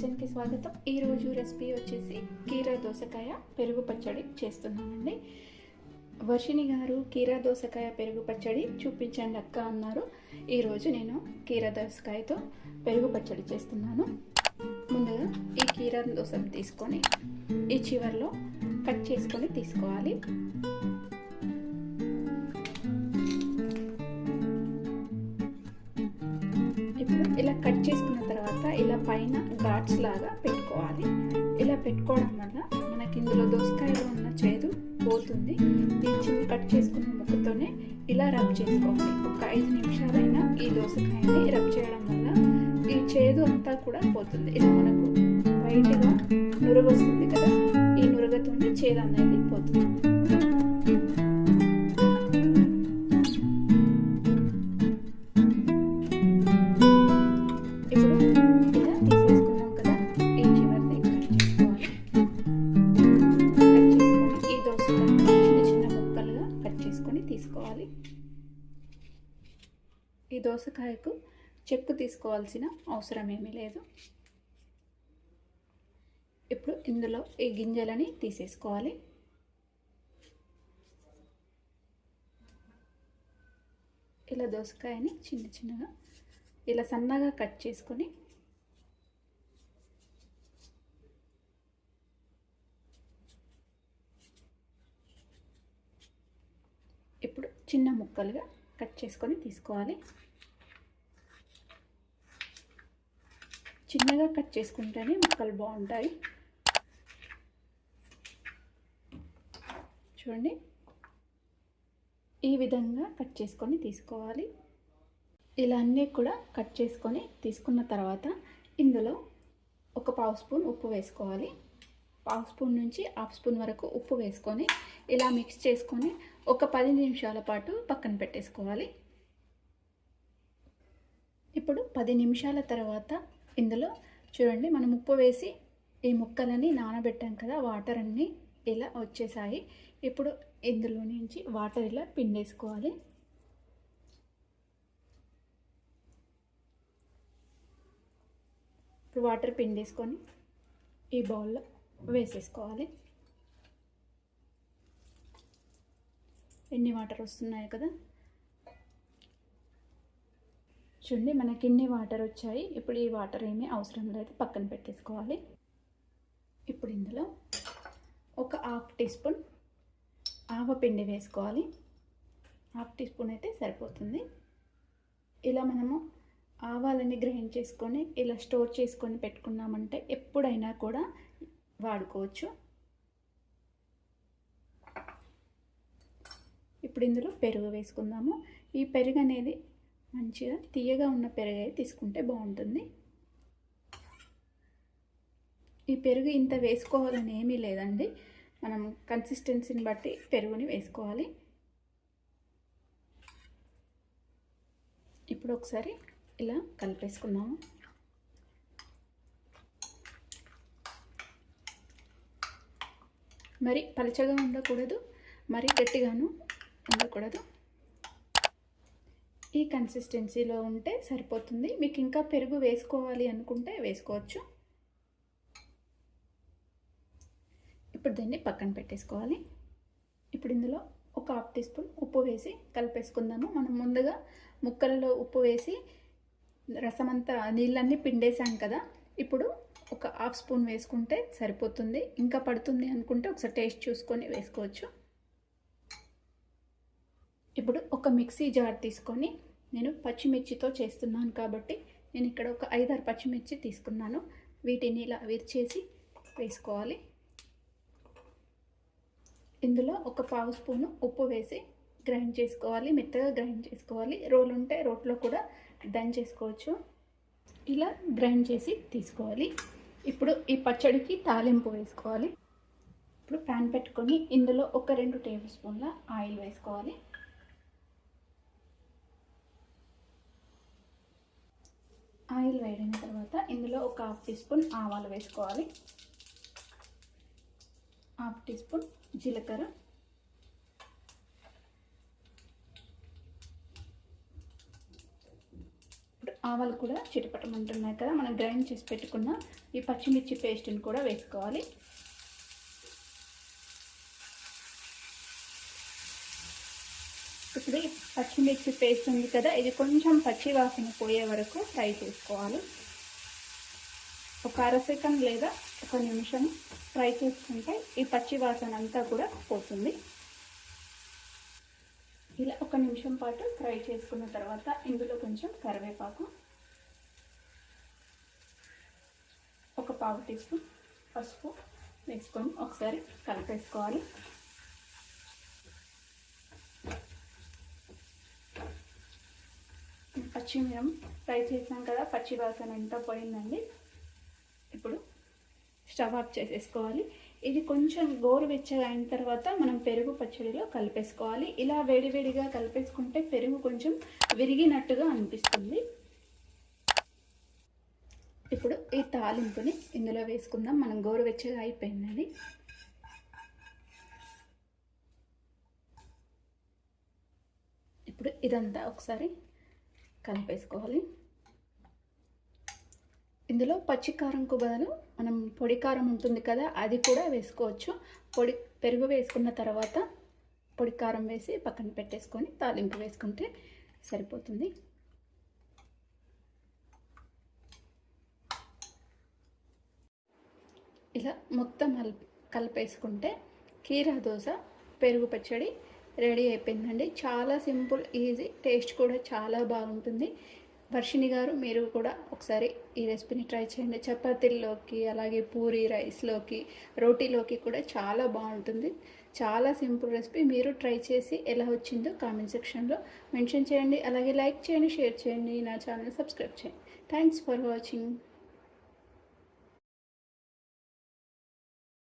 కిచెన్కి స్వాగతం. ఈరోజు రెసిపీ వచ్చేసి కీరా దోసకాయ పెరుగు పచ్చడి చేస్తున్నానండి. వర్షిణి గారు కీరా దోసకాయ పెరుగు పచ్చడి చూపించండి అక్క అన్నారు. ఈరోజు నేను కీరా దోసకాయతో పెరుగు పచ్చడి చేస్తున్నాను. ముందుగా ఈ కీరా దోసను తీసుకొని ఈ చివర్లో కట్ చేసుకొని తీసుకోవాలి. ఇలా కట్ చేసుకున్న తర్వాత ఇలా పైన ఘాట్స్ లాగా పెట్టుకోవాలి. ఇలా పెట్టుకోవడం వల్ల మనకి ఇందులో దోసకాయలో ఉన్న చేదు పోతుంది. ఈ చిన్న కట్ చేసుకున్న ముక్కతోనే ఇలా రబ్ చేసుకోవాలి. ఒక 5 నిమిషాలైనా ఈ దోసకాయని రబ్ చేయడం వల్ల ఈ చేదు అంతా కూడా పోతుంది. ఇలా మనకు వైట్గా నురగ వస్తుంది కదా, ఈ నురగతోనే చేదు అనేది పోతుంది. తీసుకోవాలి. ఈ దోసకాయకు చెక్కు తీసుకోవాల్సిన అవసరం ఏమీ లేదు. ఇప్పుడు ఇందులో ఈ గింజలని తీసేసుకోవాలి. ఇలా దోసకాయని చిన్న చిన్నగా ఇలా సన్నగా కట్ చేసుకొని ఇప్పుడు చిన్న ముక్కలుగా కట్ చేసుకొని తీసుకోవాలి. చిన్నగా కట్ చేసుకుంటేనే ముక్కలు బాగుంటాయి. చూడండి, ఈ విధంగా కట్ చేసుకొని తీసుకోవాలి. ఇలా అన్నీ కూడా కట్ చేసుకొని తీసుకున్న తర్వాత ఇందులో ఒక 1/2 స్పూన్ ఉప్పు వేసుకోవాలి. 1/2 స్పూన్ నుంచి 1/2 స్పూన్ వరకు ఉప్పు వేసుకొని ఇలా మిక్స్ చేసుకొని ఒక 10 నిమిషాల పాటు పక్కన పెట్టేసుకోవాలి. ఇప్పుడు 10 నిమిషాల తర్వాత ఇందులో చూడండి, మనం ఉప్పు వేసి ఈ ముక్కలని నానబెట్టాం కదా, వాటర్ అన్నీ ఇలా వచ్చేసాయి. ఇప్పుడు ఇందులో నుంచి వాటర్ ఇలా పిండేసుకోవాలి. ఇప్పుడు వాటర్ పిండేసుకొని ఈ బౌల్లో వేసేసుకోవాలి. ఎన్ని వాటర్ వస్తున్నాయి కదా, చూడండి మనకి ఎన్ని వాటర్ వచ్చాయి. ఇప్పుడు ఈ వాటర్ ఏమీ అవసరం లేదు, పక్కన పెట్టేసుకోవాలి. ఇప్పుడు ఇందులో ఒక 1/2 టీ స్పూన్ ఆవపిండి వేసుకోవాలి. 1/2 టీ స్పూన్ అయితే సరిపోతుంది. ఇలా మనము ఆవాలని గ్రైండ్ చేసుకొని ఇలా స్టోర్ చేసుకొని పెట్టుకున్నామంటే ఎప్పుడైనా కూడా వాడుకోవచ్చు. ఇప్పుడు ఇందులో పెరుగు వేసుకుందాము. ఈ పెరుగు అనేది మంచిగా తీయగా ఉన్న పెరుగు తీసుకుంటే బాగుంటుంది. ఈ పెరుగు ఇంత వేసుకోవాలని ఏమీ లేదండి, మనం కన్సిస్టెన్సీని బట్టి పెరుగుని వేసుకోవాలి. ఇప్పుడు ఒకసారి ఇలా కలిపేసుకుందాము. మరి పలచగా ఉండకూడదు, మరి గట్టిగాను ఉండకూడదు. ఈ కన్సిస్టెన్సీలో ఉంటే సరిపోతుంది. మీకు ఇంకా పెరుగు వేసుకోవాలి అనుకుంటే వేసుకోవచ్చు. ఇప్పుడు దీన్ని పక్కన పెట్టేసుకోవాలి. ఇప్పుడు ఇందులో ఒక 1/2 టీ స్పూన్ ఉప్పు వేసి కలిపేసుకుందాము. మనం ముందుగా ముక్కలలో ఉప్పు వేసి రసమంతా నీళ్ళన్నీ పిండేసాం కదా, ఇప్పుడు ఒక 1/2 స్పూన్ వేసుకుంటే సరిపోతుంది. ఇంకా పడుతుంది అనుకుంటే ఒకసారి టేస్ట్ చూసుకొని వేసుకోవచ్చు. ఇప్పుడు ఒక మిక్సీ జార్ తీసుకొని, నేను పచ్చిమిర్చితో చేస్తున్నాను కాబట్టి నేను ఇక్కడ ఒక 5-6 పచ్చిమిర్చి తీసుకున్నాను. వీటిని ఇలా విరిచేసి వేసుకోవాలి. ఇందులో ఒక 1/2 స్పూను ఉప్పు వేసి గ్రైండ్ చేసుకోవాలి. మెత్తగా గ్రైండ్ చేసుకోవాలి. రోలు ఉంటే రోట్లో కూడా దంచేసుకోవచ్చు. ఇలా గ్రైండ్ చేసి తీసుకోవాలి. ఇప్పుడు ఈ పచ్చడికి తాలింపు వేసుకోవాలి. ఇప్పుడు ప్యాన్ పెట్టుకొని ఇందులో ఒక 2 టేబుల్ స్పూన్ల ఆయిల్ వేసుకోవాలి. ఆయిల్ వేడిన తర్వాత ఇందులో ఒక 1/2 టీ స్పూన్ ఆవాలు వేసుకోవాలి. 1/2 టీ స్పూన్ జీలకర్ర, ఆవాలు కూడా చిటపటమంటున్నాయి కదా, మనం గ్రైండ్ చేసి పెట్టుకున్న ఈ పచ్చిమిర్చి పేస్ట్ని కూడా వేసుకోవాలి. ఇప్పుడు ఈ పచ్చిమిర్చి పేస్ట్ ఉంది కదా, ఇది కొంచెం పచ్చి వాసన పోయే వరకు ఫ్రై చేసుకోవాలి. ఒక అర సెకండ్ లేదా ఒక నిమిషం ఫ్రై చేసుకుంటే ఈ పచ్చి వాసన అంతా కూడా పోతుంది. ఇలా ఒక నిమిషం పాటు ఫ్రై చేసుకున్న తర్వాత ఇందులో కొంచెం కరివేపాకు, ఒక పావు టీ స్పూన్ పసుపు వేసుకొని ఒకసారి కలిపేసుకోవాలి. పచ్చిమిరం ఫ్రై చేసాం కదా, పచ్చి వాసన ఎంత పోయిందండి. ఇప్పుడు స్టవ్ ఆఫ్ చేసేసుకోవాలి. ఇది కొంచెం గోరువెచ్చగా అయిన తర్వాత మనం పెరుగు పచ్చడిలో కలిపేసుకోవాలి. ఇలా వేడివేడిగా కలిపేసుకుంటే పెరుగు కొంచెం విరిగినట్టుగా అనిపిస్తుంది. ఇప్పుడు ఈ తాలింపుని ఇందులో వేసుకుందాం. మనం గోరువెచ్చగా అయిపోయిందండి. ఇప్పుడు ఇదంతా ఒకసారి కలిపేసుకోవాలి. ఇందులో పచ్చి కారంకు బదులు మనం పొడి కారం ఉంటుంది కదా, అది కూడా వేసుకోవచ్చు. పెరుగు వేసుకున్న తర్వాత పొడి కారం వేసి పక్కన పెట్టేసుకొని తాలింపు వేసుకుంటే సరిపోతుంది. ఇలా మొత్తం కలిపేసుకుంటే కీరా దోశ పెరుగు పచ్చడి రెడీ అయిపోయిందండి. చాలా సింపుల్, ఈజీ, టేస్ట్ కూడా చాలా బాగుంటుంది. వర్షిణి గారు మీరు కూడా ఒకసారి ఈ రెసిపీని ట్రై చేయండి. చపాతీల్లోకి, అలాగే పూరి రైస్లోకి, రోటీలోకి కూడా చాలా బాగుంటుంది. చాలా సింపుల్ రెసిపీ. మీరు ట్రై చేసి ఎలా వచ్చిందో కామెంట్ సెక్షన్లో మెన్షన్ చేయండి. అలాగే లైక్ చేయండి, షేర్ చేయండి, నా ఛానల్ సబ్స్క్రైబ్ చేయండి. Thanks for watching.